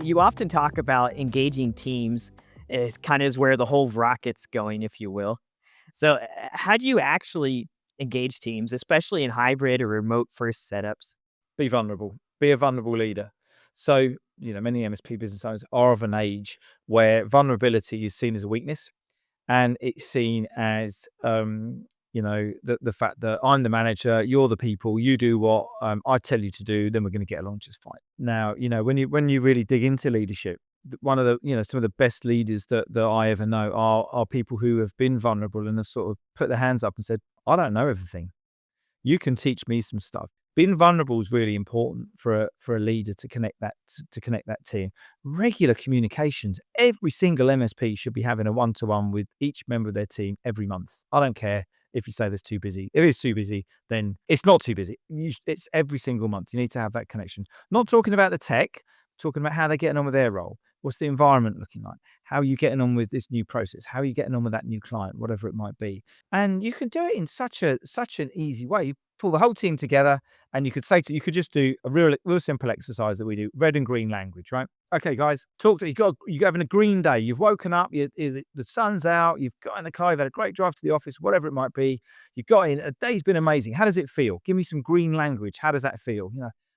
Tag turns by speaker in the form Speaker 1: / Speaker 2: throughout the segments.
Speaker 1: You often talk about engaging teams is kind of is where the whole rocket's going, if you will. So, how do you actually engage teams, especially in hybrid or remote first setups?
Speaker 2: Be vulnerable. Be a vulnerable leader. So, many MSP business owners are of an age where vulnerability is seen as a weakness, and it's seen as, the fact that I'm the manager, you're the people, you do what I tell you to do, then we're going to get along just fine. Now, when you really dig into leadership, one of the some of the best leaders that I ever know are people who have been vulnerable and have sort of put their hands up and said, I don't know everything. You can teach me some stuff. Being vulnerable is really important for a leader to connect that team. Regular communications. Every single MSP should be having a one-to-one with each member of their team every month. I don't care if you say there's too busy. If it's too busy, then it's not too busy. It's every single month. You need to have that connection. Not talking about the tech, talking about how they're getting on with their role. What's the environment looking like? How are you getting on with this new process? How are you getting on with that new client? Whatever it might be. And you can do it in such an easy way. You pull the whole team together, and you could just do a real simple exercise that we do, red and green language, right? Okay, guys, talk to you're having a green day. You've woken up, the sun's out, you've got in the car, you've had a great drive to the office, whatever it might be. You got in, a day's been amazing. How does it feel? Give me some green language. How does that feel?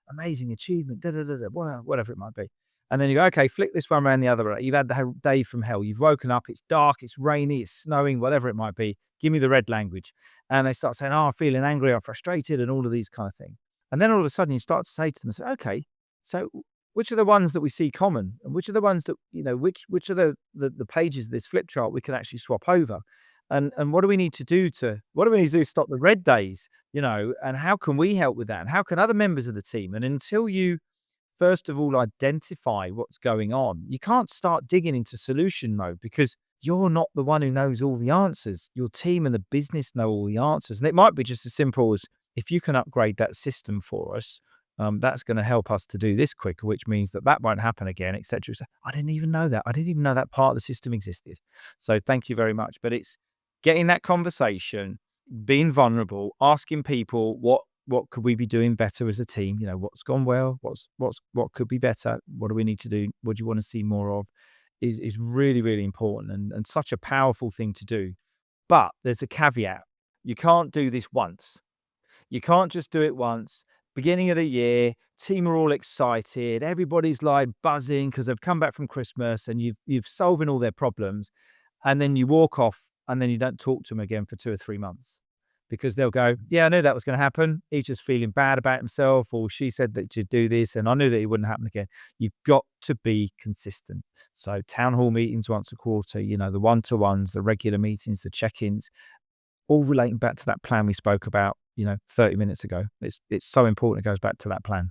Speaker 2: Amazing achievement, da, da, da, da, whatever it might be. And then you go, okay, flick this one around the other way. You've had the whole day from hell. You've woken up, it's dark, it's rainy, it's snowing, whatever it might be. Give me the red language. And they start saying, oh, I'm feeling angry, I'm frustrated, and all of these kind of things. And then all of a sudden you start to say to them, okay, so which are the ones that we see common? And which are the ones that, which are the pages of this flip chart we can actually swap over? And what do we need to do to stop the red days? And how can we help with that? And how can other members of the team? And until you first of all identify what's going on, you can't start digging into solution mode because you're not the one who knows all the answers. Your team and the business know all the answers. And it might be just as simple as, if you can upgrade that system for us, that's going to help us to do this quicker, which means that won't happen again, etc. So, I didn't even know that. I didn't even know that part of the system existed. So thank you very much. But it's getting that conversation, being vulnerable, asking people what could we be doing better as a team? What's gone well? What could be better? What do we need to do? What do you want to see more of? Is really, really important and such a powerful thing to do. But there's a caveat. You can't do this once. You can't just do it once. Beginning of the year, team are all excited. Everybody's like buzzing because they've come back from Christmas and you've solving all their problems. And then you walk off and then you don't talk to them again for 2 or 3 months because they'll go, yeah, I knew that was going to happen. He's just feeling bad about himself, or she said that she'd do this and I knew that it wouldn't happen again. You've got to be consistent. So town hall meetings once a quarter, the one-to-ones, the regular meetings, the check-ins, all relating back to that plan we spoke about, 30 minutes ago. It's so important it goes back to that plan.